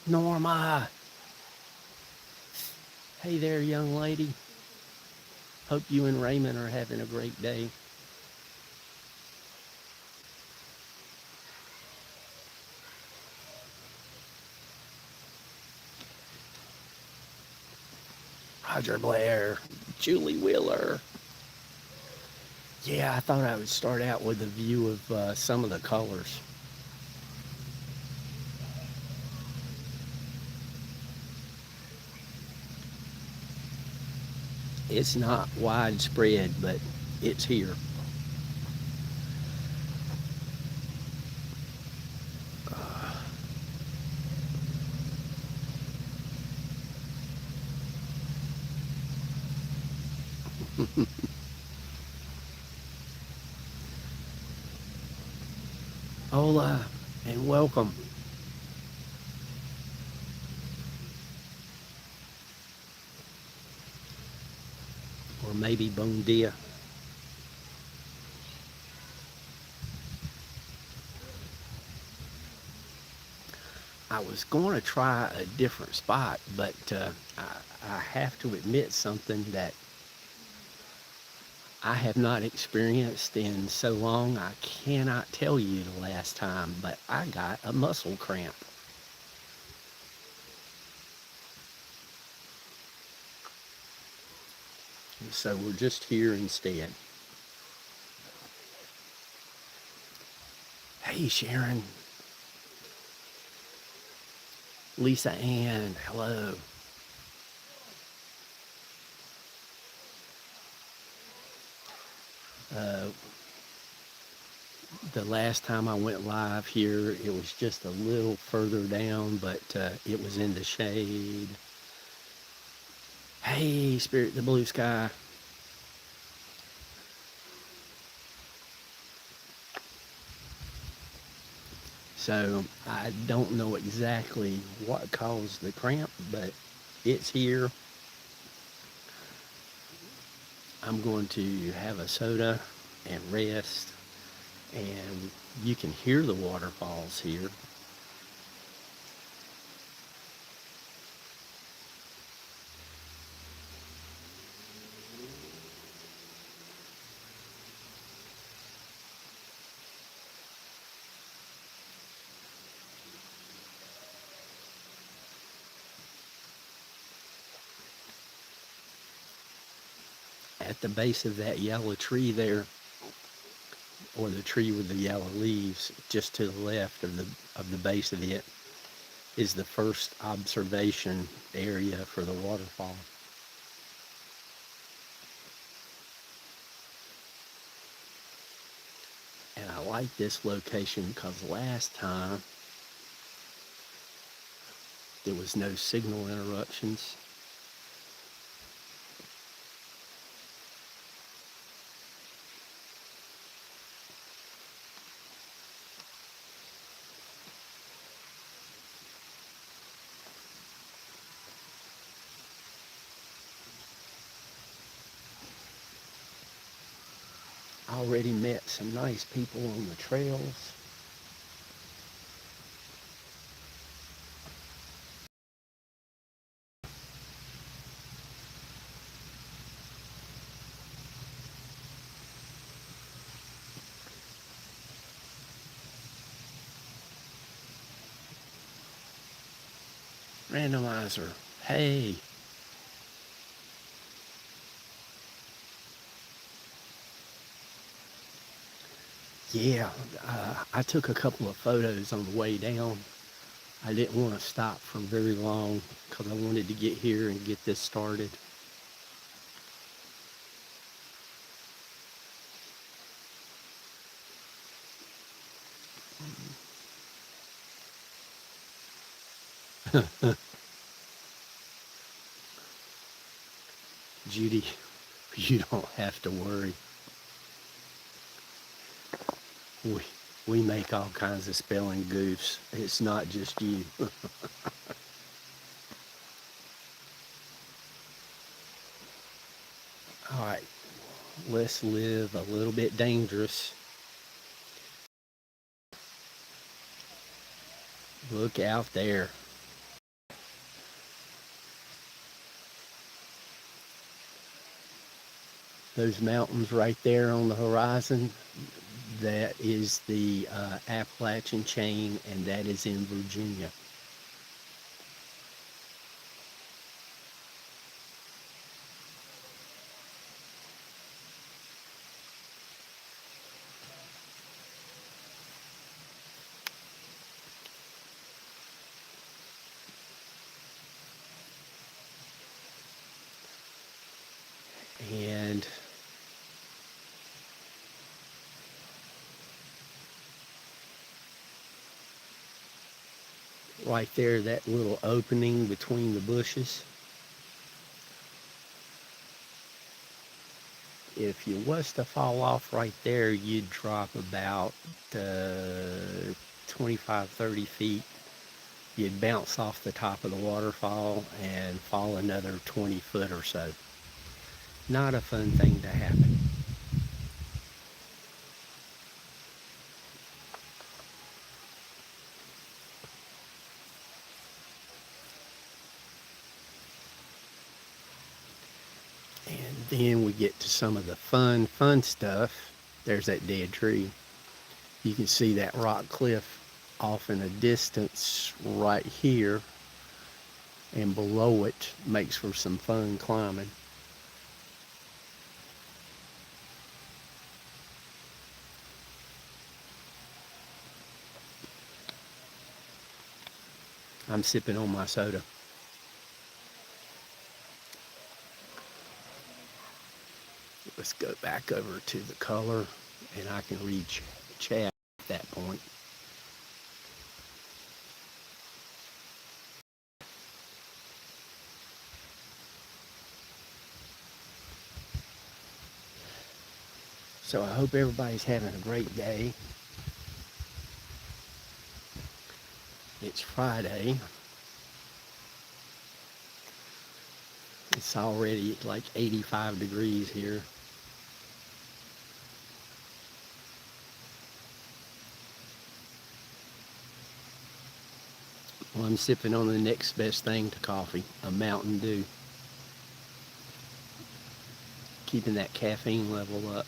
Norma! Hey there, young lady. Hope you and Raymond are having a great day. Roger Blair, Julie Wheeler. Yeah, I thought I would start out with a view of some of the colors. It's not widespread, but it's here. Hola, and welcome. Or maybe bon dia. I was going to try a different spot, but I have to admit something that I have not experienced in so long. I cannot tell you the last time, but I got a muscle cramp. So we're just here instead. Hey, Sharon. Lisa Ann, hello. Uh, the last time I went live here, it was just a little further down, but it was in the shade. Hey, Spirit the Blue Sky. So I don't know exactly what caused the cramp, but it's here. I'm going to have a soda and rest, and you can hear the waterfalls here. At the base of that yellow tree there, or the tree with the yellow leaves, just to the left of the base of it, is the first observation area for the waterfall. And I like this location because last time there was no signal interruptions. I already met some nice people on the trails. Randomizer, hey. Yeah, I took a couple of photos on the way down. I didn't want to stop for very long because I wanted to get here and get this started. Judy, you don't have to worry. We, we make all kinds of spelling goofs. It's not just you. All right, let's live a little bit dangerous. Look out there. Those mountains right there on the horizon, that is the Appalachian chain, and that is in Virginia. And right there, that little opening between the bushes, if you was to fall off right there, you'd drop about 25, 30 feet. You'd bounce off the top of the waterfall and fall another 20 foot or so. Not a fun thing to happen. And then we get to some of the fun stuff. There's that dead tree. You can see that rock cliff off in a distance right here, and below it makes for some fun climbing. I'm sipping on my soda. Let's go back over to the color, and I can read chat at that point. So I hope everybody's having a great day. It's Friday. It's already like 85 degrees here. Well, I'm sipping on the next best thing to coffee, a Mountain Dew. Keeping that caffeine level up.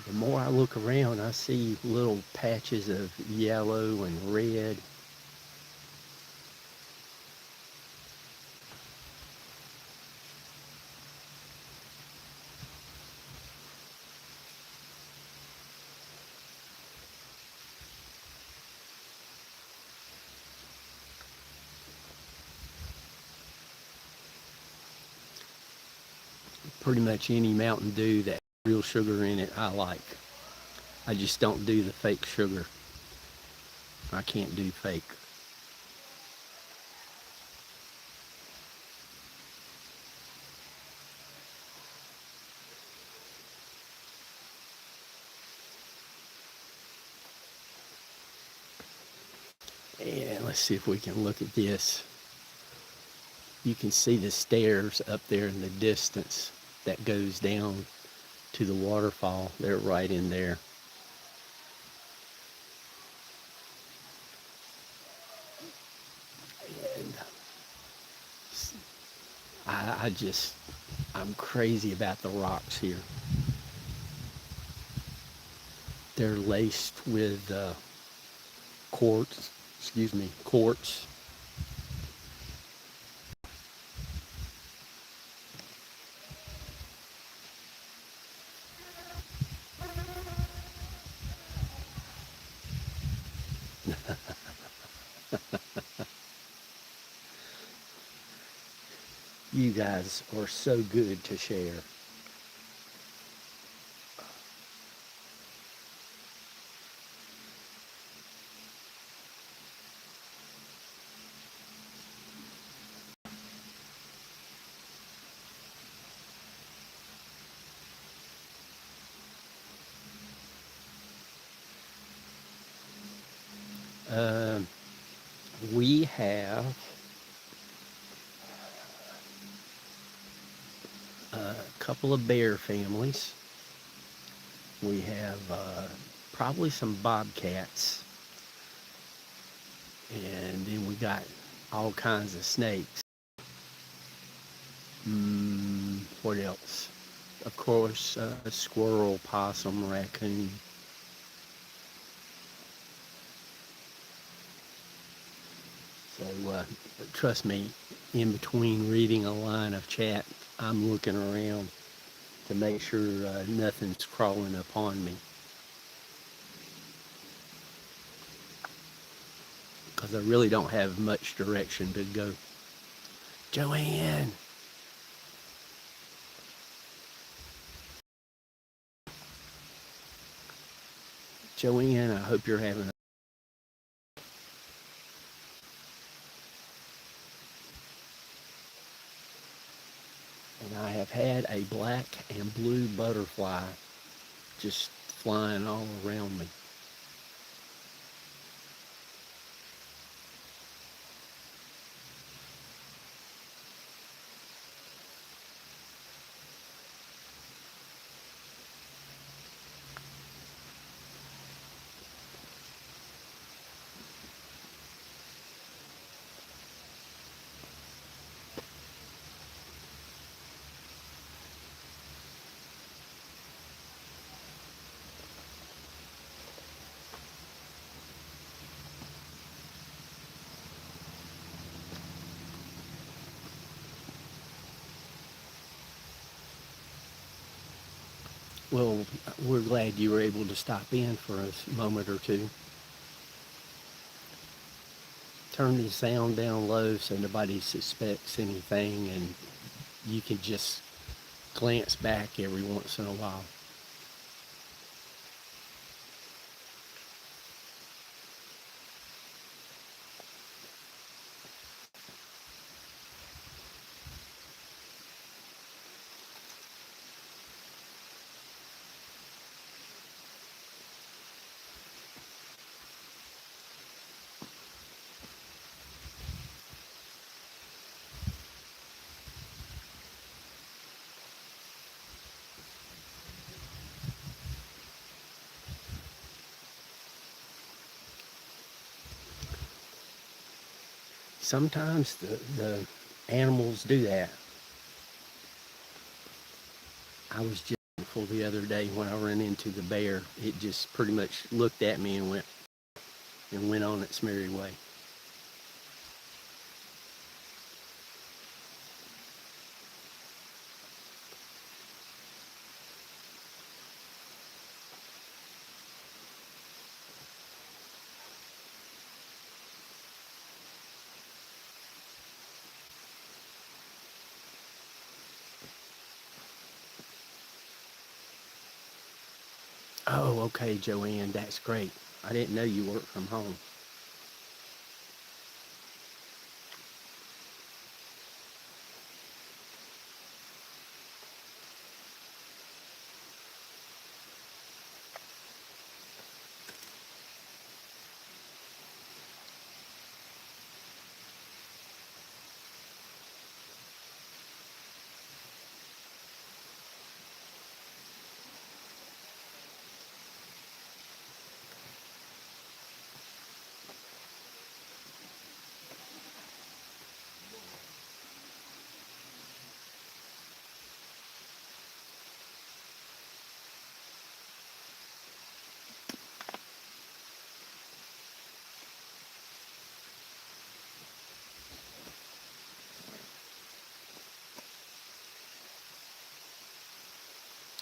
The more I look around, I see little patches of yellow and red. Pretty much any Mountain Dew that has real sugar in it, I like. I just don't do the fake sugar. I can't do fake. And let's see if we can look at this. You can see the stairs up there in the distance that goes down to the waterfall. They're right in there. And I'm crazy about the rocks here. They're laced with quartz. You guys are so good to share. We have a couple of bear families. We have probably some bobcats, and then we got all kinds of snakes. What else? Of course, squirrel, possum, raccoon. So trust me, in between reading a line of chat, I'm looking around to make sure nothing's crawling upon me. Because I really don't have much direction to go. Joanne! Joanne, I hope you're having and I have had a black and blue butterfly just flying all around me. Well, we're glad you were able to stop in for a moment or two. Turn the sound down low so nobody suspects anything, and you can just glance back every once in a while. Sometimes the animals do that. I was just thankful the other day when I ran into the bear. It just pretty much looked at me and went on its merry way. Oh, okay, Joanne, that's great. I didn't know you worked from home.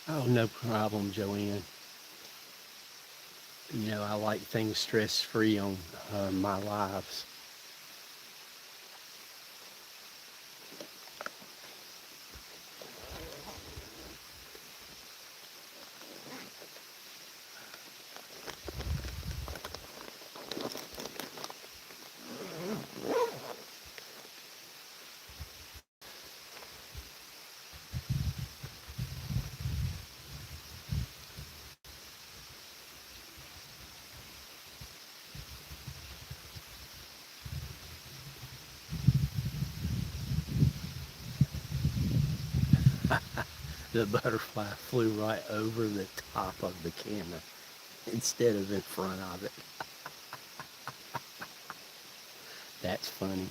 Oh, no problem, Joanne. You know, I like things stress-free on my lives. The butterfly flew right over the top of the camera instead of in front of it. That's funny.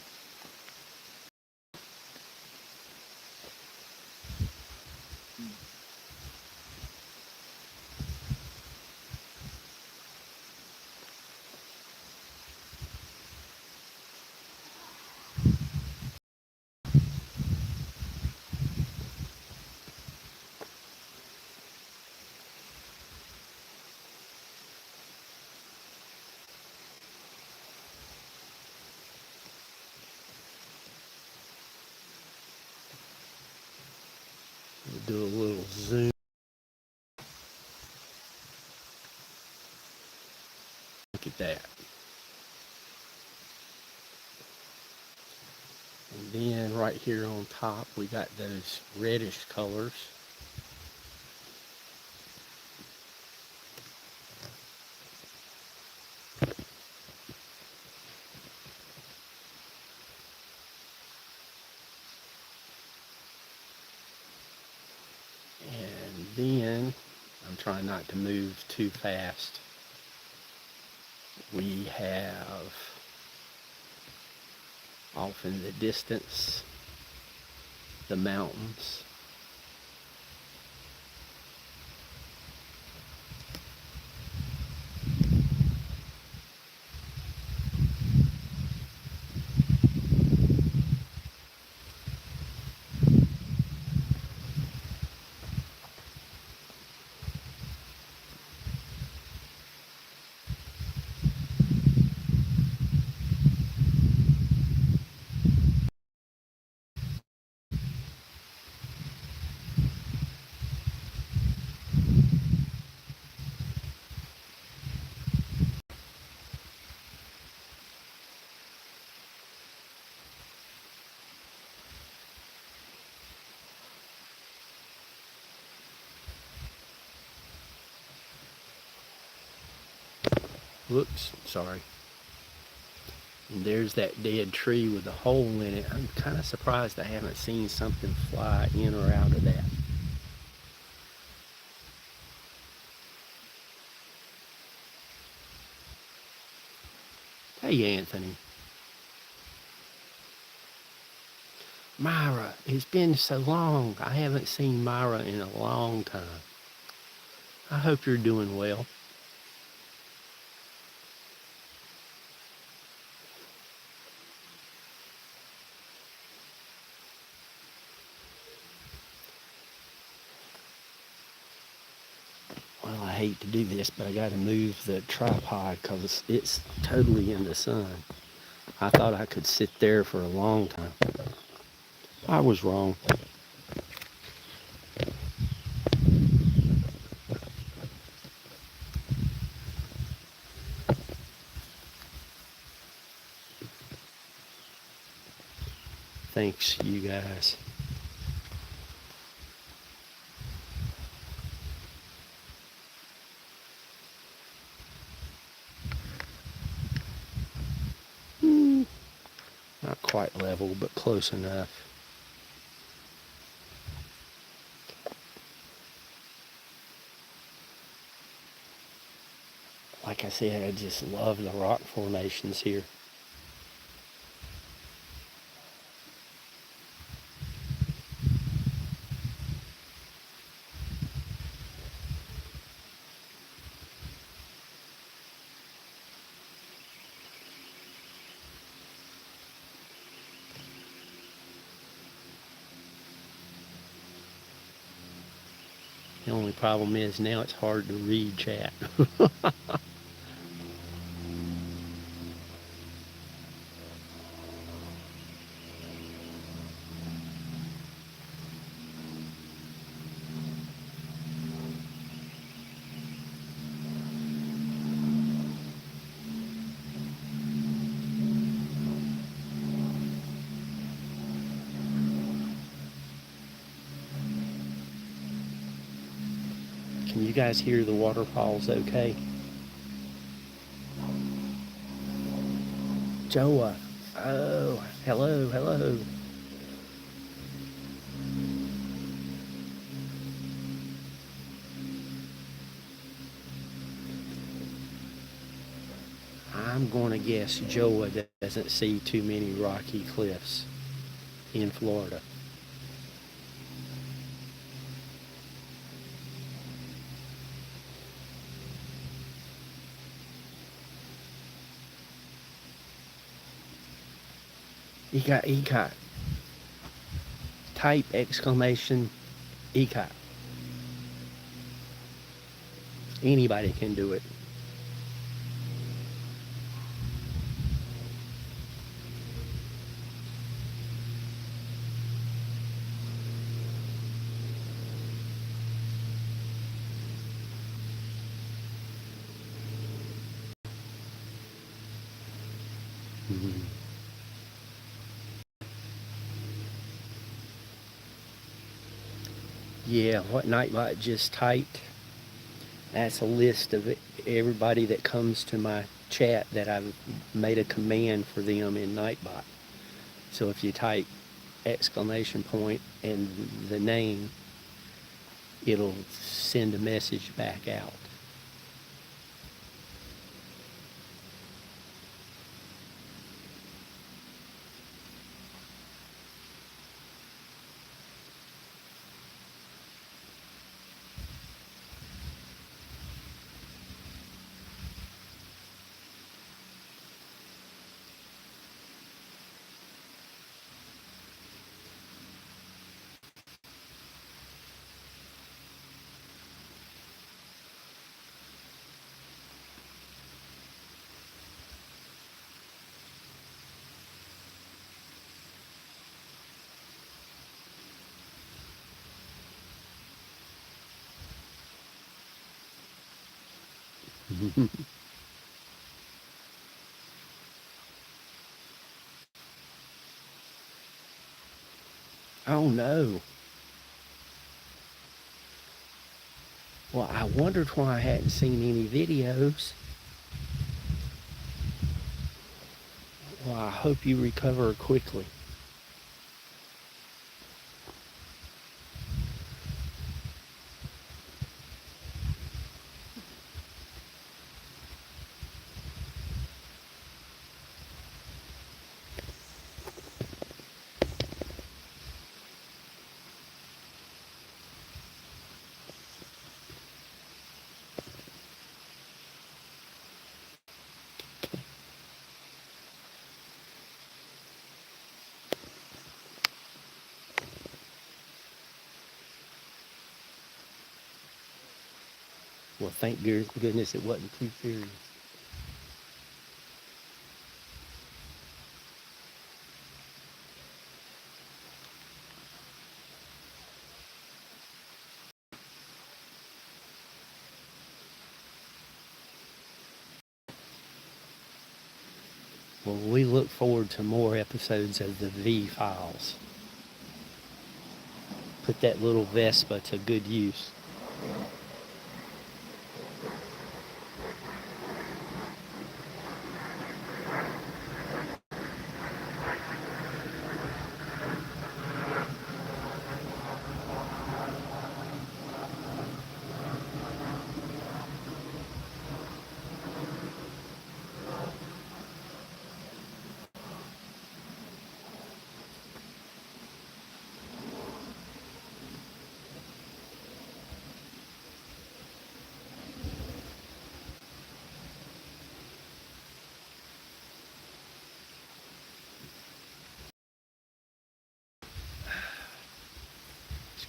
We'll do a little zoom. Look at that. And then right here on top, we got those reddish colors. And then, I'm trying not to move too fast. We have off in the distance the mountains. Whoops, sorry. And there's that dead tree with a hole in it. I'm kind of surprised I haven't seen something fly in or out of that. Hey, Anthony. Myra, it's been so long. I haven't seen Myra in a long time. I hope you're doing well. Well, I hate to do this, but I got to move the tripod because it's totally in the sun. I thought I could sit there for a long time. I was wrong. Thanks, you guys. Not quite level, but close enough. Like I said, I just love the rock formations here. The only problem is now it's hard to read chat. Can you guys hear the waterfalls okay? Joa. Oh, hello, hello. I'm going to guess Joa doesn't see too many rocky cliffs in Florida. ECOT. Type exclamation ECOT. Anybody can do it. Mhm. Yeah, what Nightbot just typed, that's a list of everybody that comes to my chat that I've made a command for them in Nightbot. So if you type exclamation point and the name, it'll send a message back out. Oh no. Well, I wondered why I hadn't seen any videos. Well, I hope you recover quickly. Well, thank goodness it wasn't too serious. Well, we look forward to more episodes of the V Files. Put that little Vespa to good use.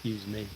Excuse me.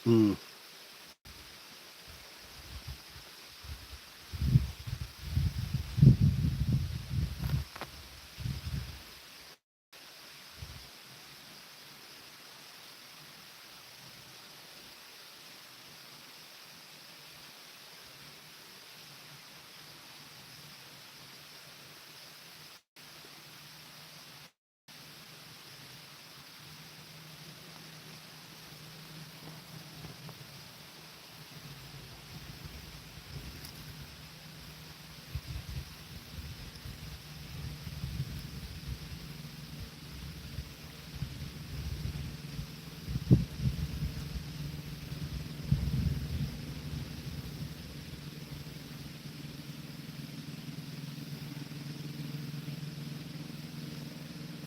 Mm.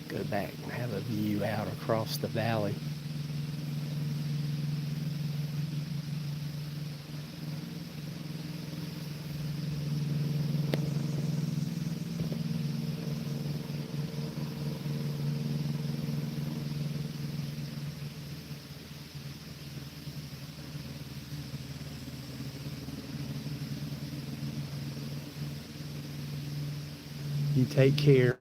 Go back and have a view out across the valley. You take care.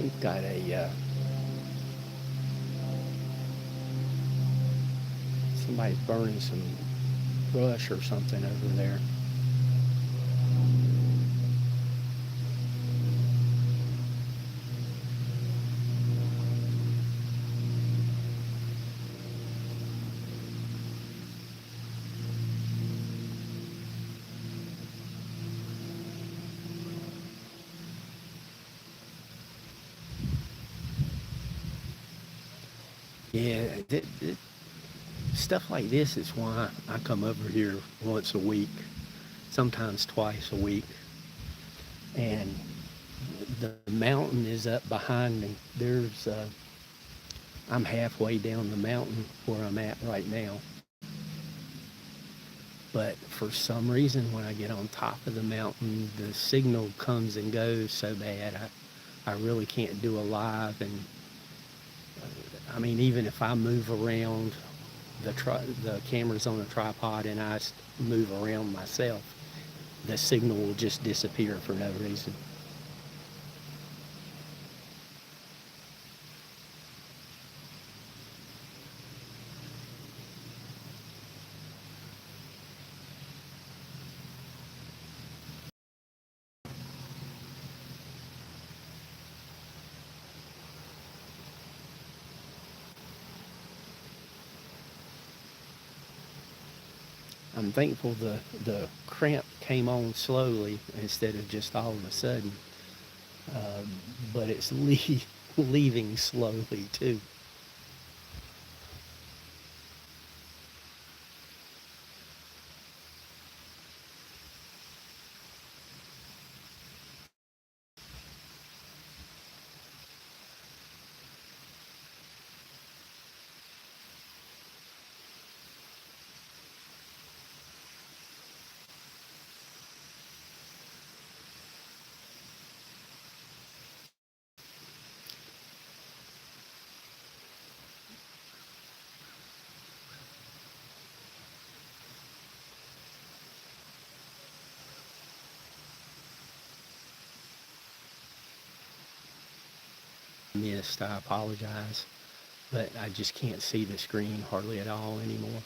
We've got somebody burning some brush or something over there. Yeah, stuff like this is why I come over here once a week, sometimes twice a week. And the mountain is up behind me. I'm halfway down the mountain where I'm at right now. But for some reason, when I get on top of the mountain, the signal comes and goes so bad. I really can't do a live. And I mean, even if I move around, the camera's on a tripod and I move around myself, the signal will just disappear for no reason. I'm thankful the cramp came on slowly instead of just all of a sudden. Uh, but it's leaving slowly too. Missed, I apologize, but I just can't see the screen hardly at all anymore.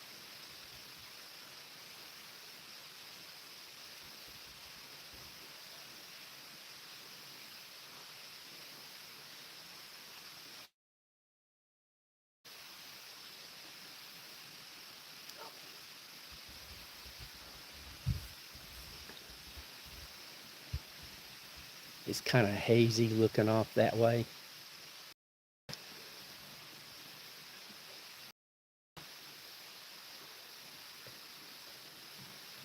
It's kind of hazy looking off that way.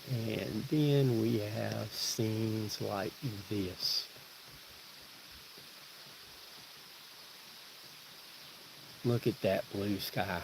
And then we have scenes like this. Look at that blue sky.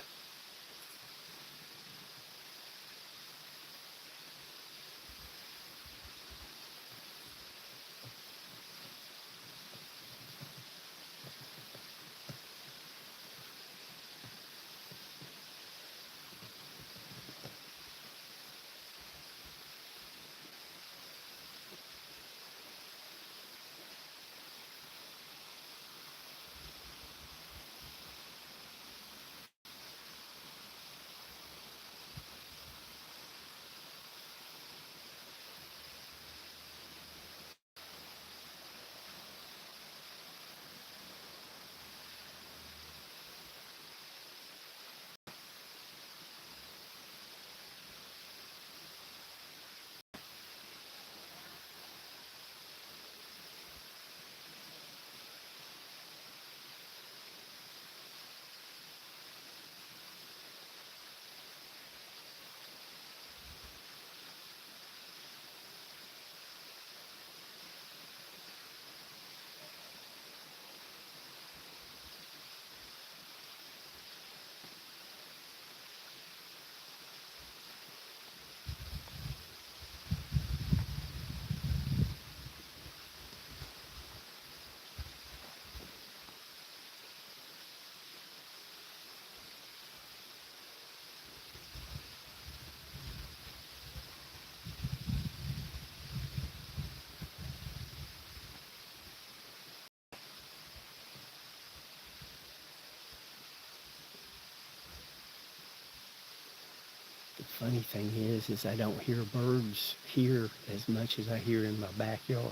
funny thing is I don't hear birds here as much as I hear in my backyard.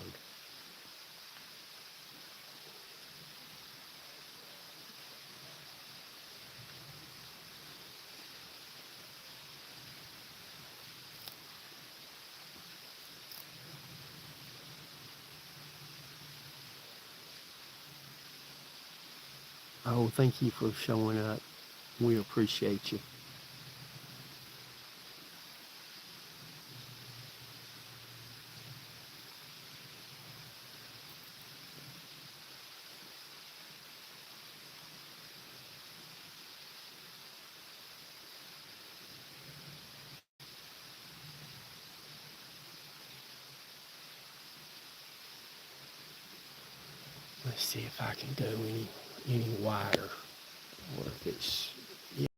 Oh, thank you for showing up. We appreciate you. Let's see if I can go any wider, or if it's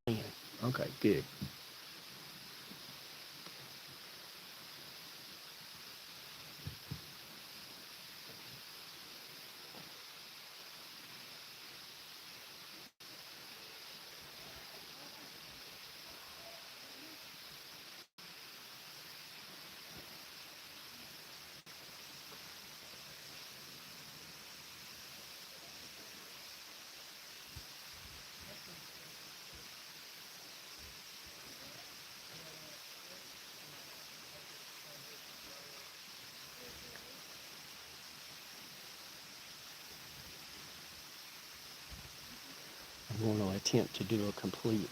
yeah. Okay, good. I'm going to attempt to do a complete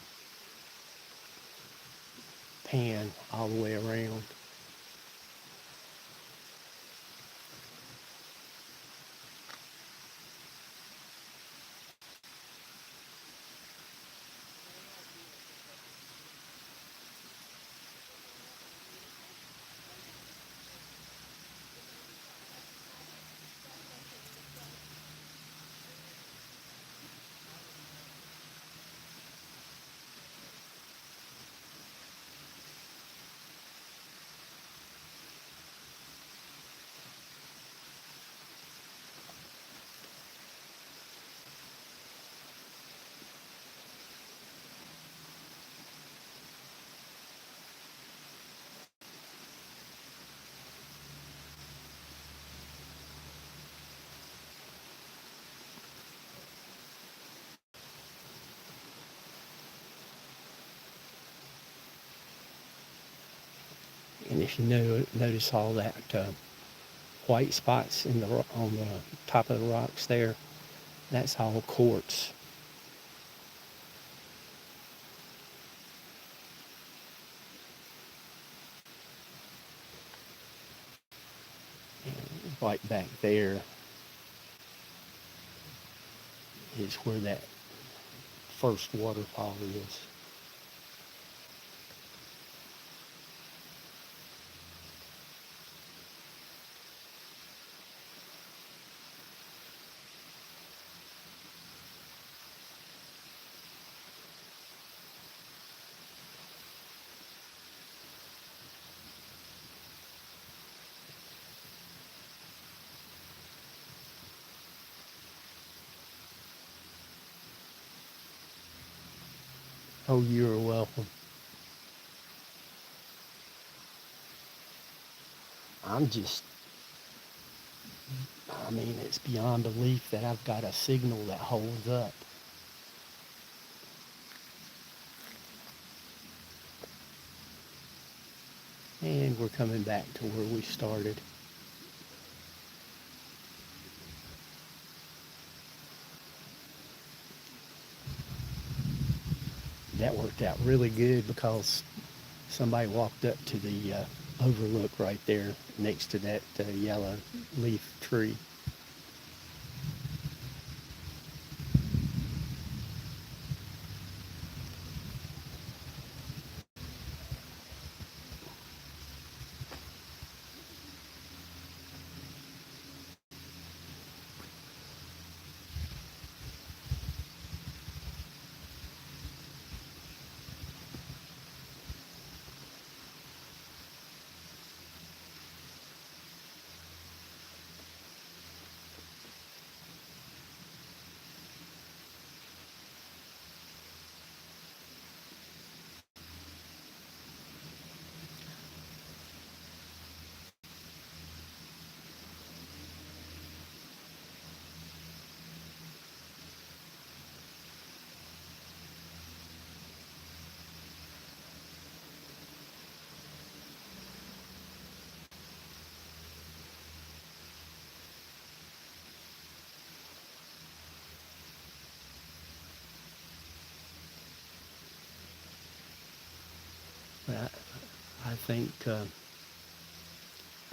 pan all the way around. And if you notice all that white spots on the top of the rocks there, that's all quartz. And right back there is where that first waterfall is. Oh, you're welcome. I'm just, I mean, it's beyond belief that I've got a signal that holds up. And we're coming back to where we started. That worked out really good because somebody walked up to the overlook right there next to that yellow leaf tree.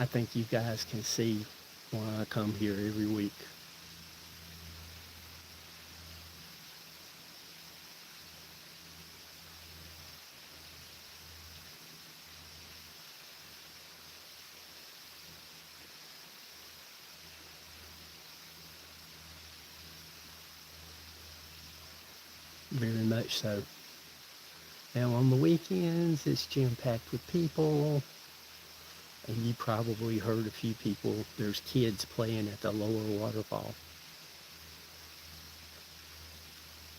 I think you guys can see why I come here every week. Very much so. Now on the weekends, it's jam-packed with people, and you probably heard a few people, there's kids playing at the lower waterfall.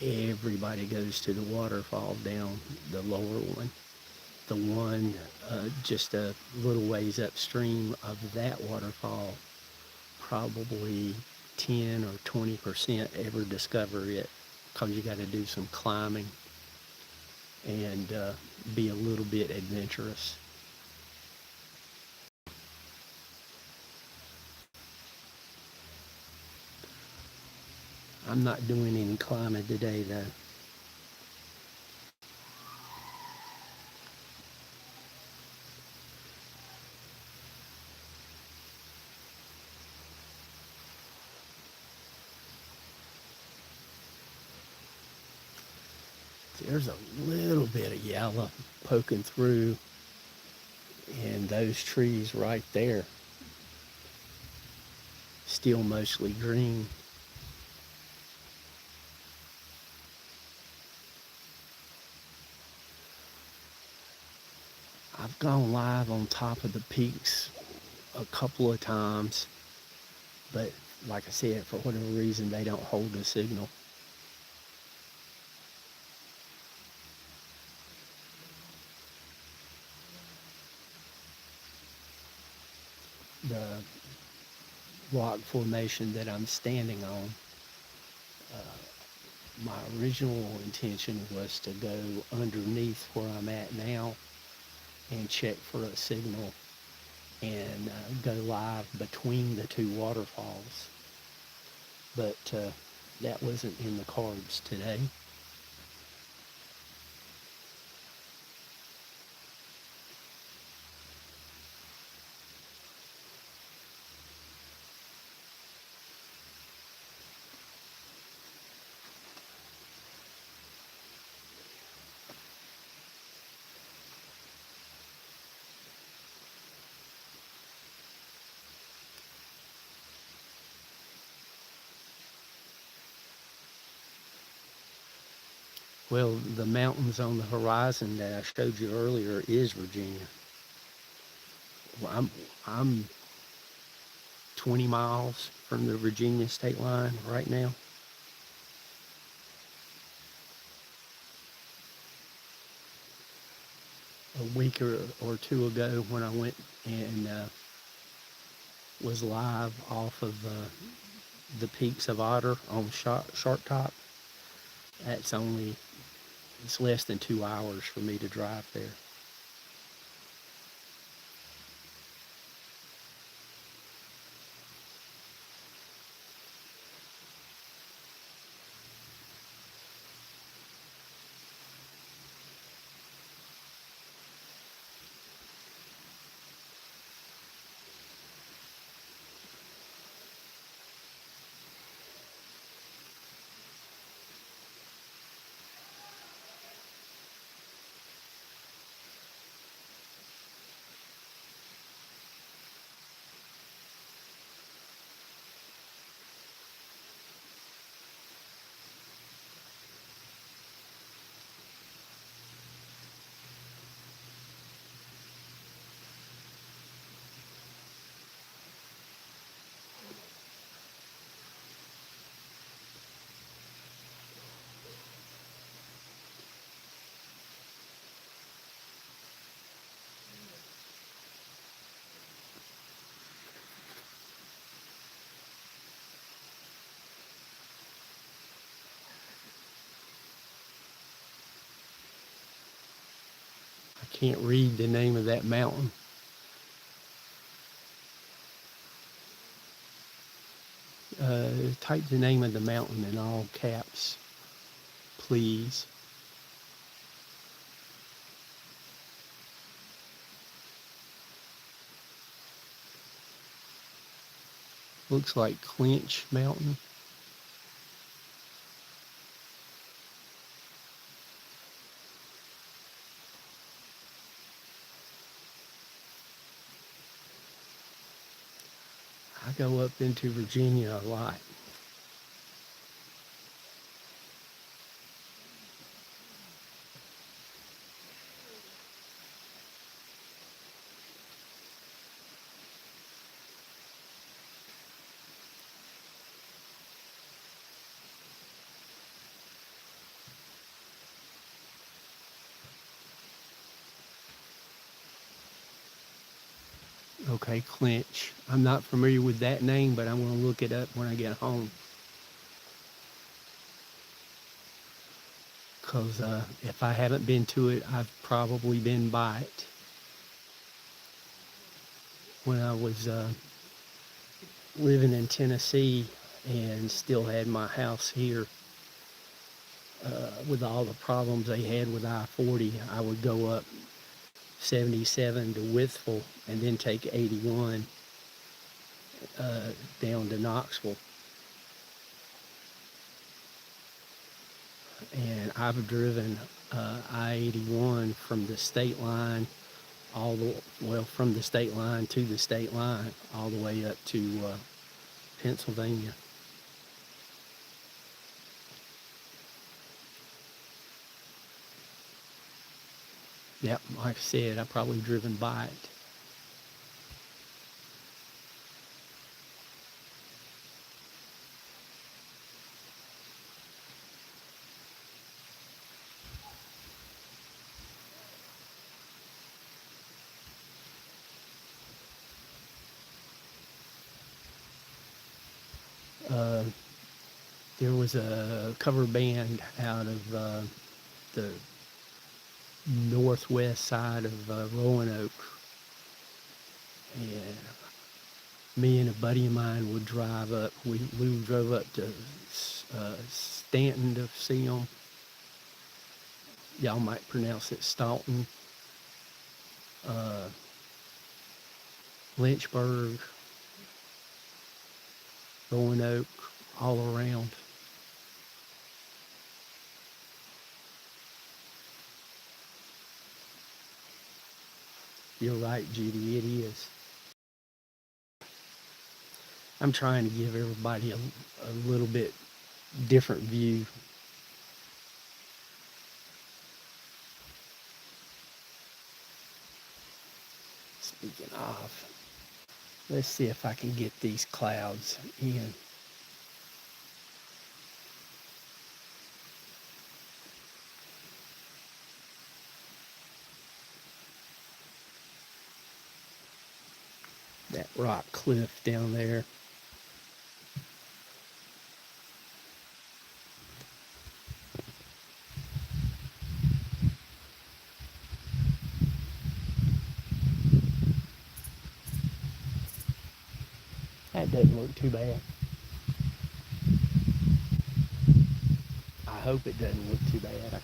Everybody goes to the waterfall down the lower one. The one just a little ways upstream of that waterfall, probably 10 or 20% ever discover it, because you got to do some climbing and be a little bit adventurous. I'm not doing any climbing today though. There's a little bit of yellow poking through, and those trees right there, still mostly green. I've gone live on top of the peaks a couple of times, but like I said, for whatever reason, they don't hold the signal. The rock formation that I'm standing on, my original intention was to go underneath where I'm at now and check for a signal and go live between the two waterfalls. But that wasn't in the cards today. Well, the mountains on the horizon that I showed you earlier is Virginia. Well, I'm 20 miles from the Virginia state line right now. A week or two ago, when I went and was live off of the peaks of Otter on Sharp Top, it's less than 2 hours for me to drive there. I can't read the name of that mountain. Type the name of the mountain in all caps, please. Looks like Clinch Mountain. I go up into Virginia a lot. Okay, Clinch. I'm not familiar with that name, but I'm going to look it up when I get home. Because if I haven't been to it, I've probably been by it. When I was living in Tennessee and still had my house here, with all the problems they had with I-40, I would go up 77 to Withville and then take 81 down to Knoxville. And I've driven I-81 from the state line from the state line to the state line, all the way up to Pennsylvania. Yep, like I said, I've probably driven by it. There was a cover band out of the northwest side of Roanoke, and me and a buddy of mine would drive up. We drove up to Stanton to see them. Y'all might pronounce it Staunton. Lynchburg, Roanoke, all around. You're right, Judy, it is. I'm trying to give everybody a little bit different view. Speaking of, let's see if I can get these clouds in. That rock cliff down there. That doesn't look too bad. I hope it doesn't look too bad. I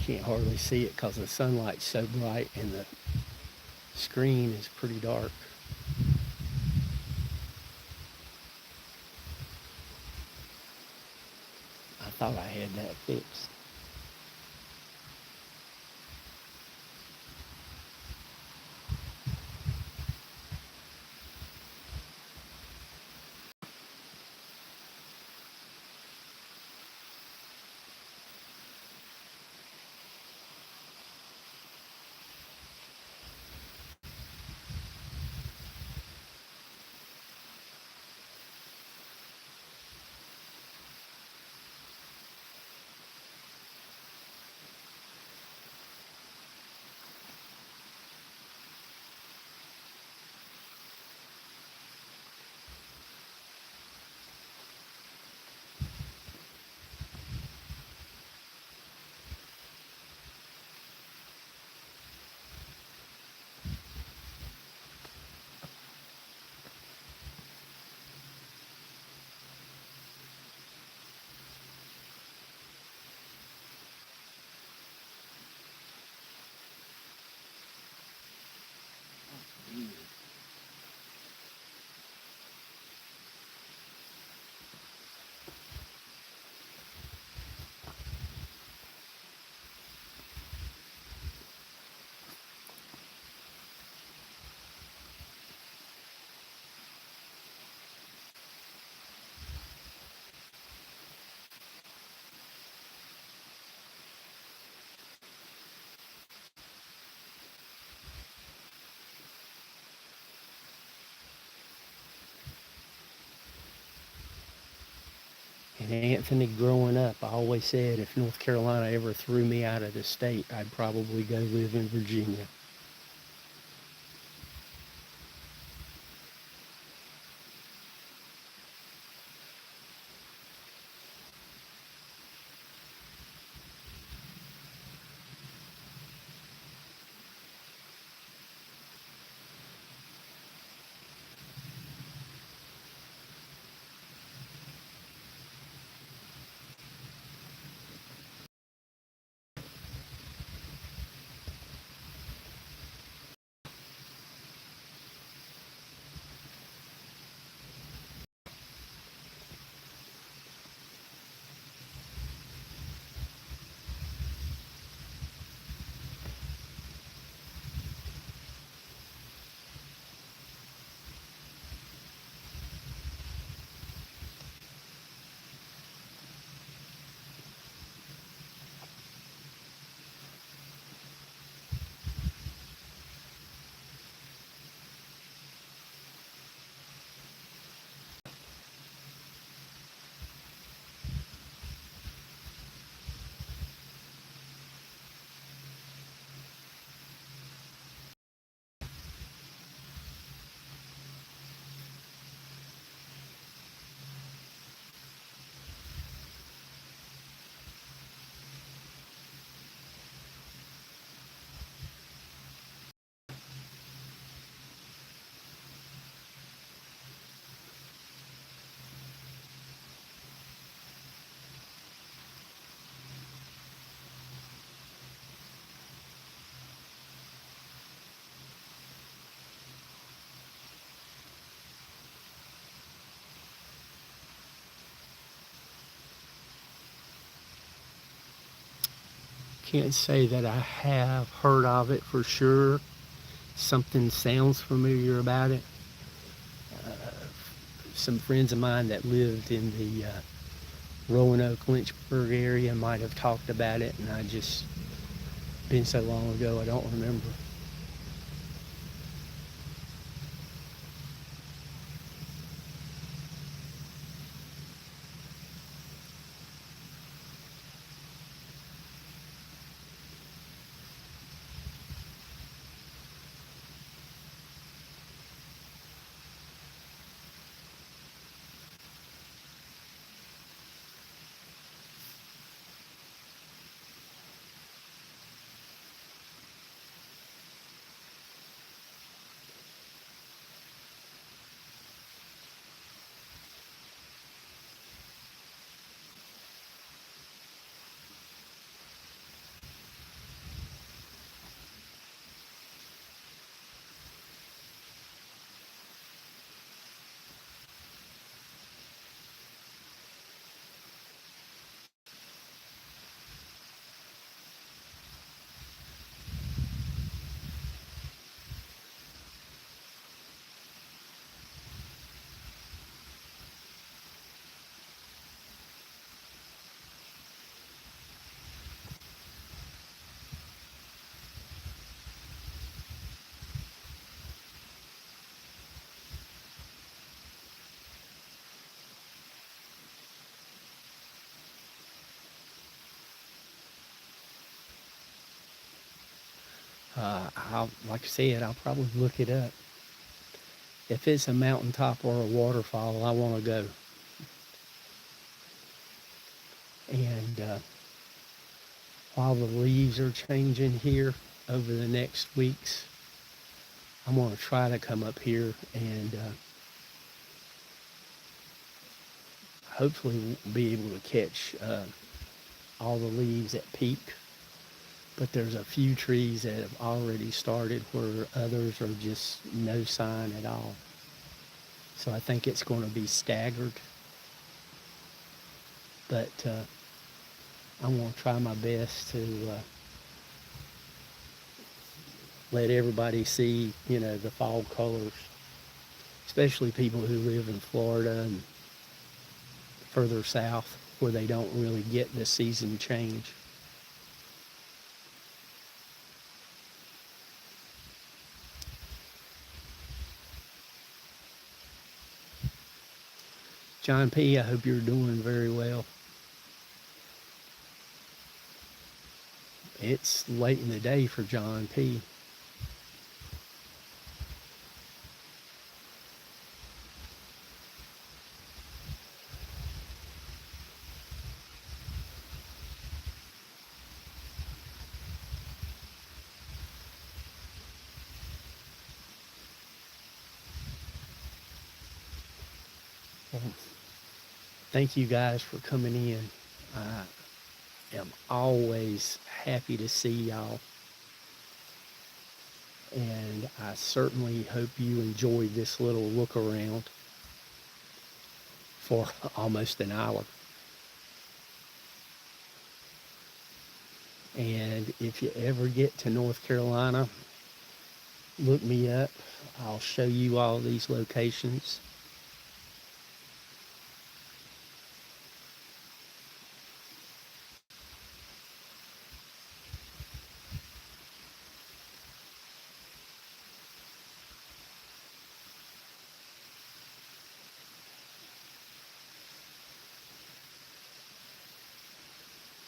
can't hardly see it because the sunlight's so bright and the screen is pretty dark. I thought I had that fixed. And Anthony, growing up, I always said if North Carolina ever threw me out of the state, I'd probably go live in Virginia. Can't say that I have heard of it for sure. Something sounds familiar about it. Some friends of mine that lived in the Roanoke, Lynchburg area might have talked about it, and I just, been so long ago, I don't remember. Like I said, I'll probably look it up. If it's a mountaintop or a waterfall, I want to go. And while the leaves are changing here over the next weeks, I'm going to try to come up here and hopefully be able to catch all the leaves at peak. But there's a few trees that have already started where others are just no sign at all. So I think it's going to be staggered. But I'm going to try my best to let everybody see, the fall colors, especially people who live in Florida and further south where they don't really get the season change. John P., I hope you're doing very well. It's late in the day for John P. Well, thank you guys for coming in. I am always happy to see y'all. And I certainly hope you enjoyed this little look around for almost an hour. And if you ever get to North Carolina, look me up. I'll show you all these locations.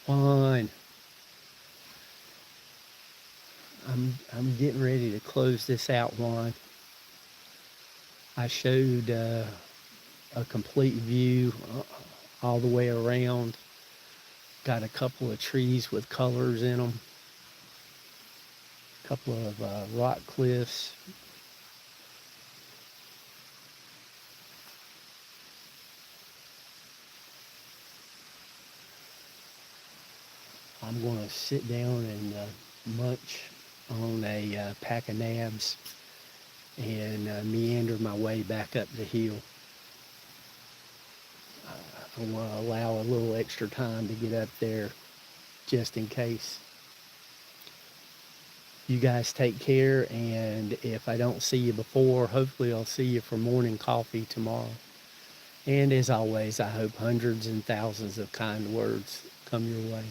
Fine. I'm getting ready to close this out, Juan. I showed a complete view all the way around. Got a couple of trees with colors in them. A couple of rock cliffs. I'm going to sit down and munch on a pack of nabs and meander my way back up the hill. I want to allow a little extra time to get up there just in case. You guys take care, and if I don't see you before, hopefully I'll see you for morning coffee tomorrow. And as always, I hope hundreds and thousands of kind words come your way.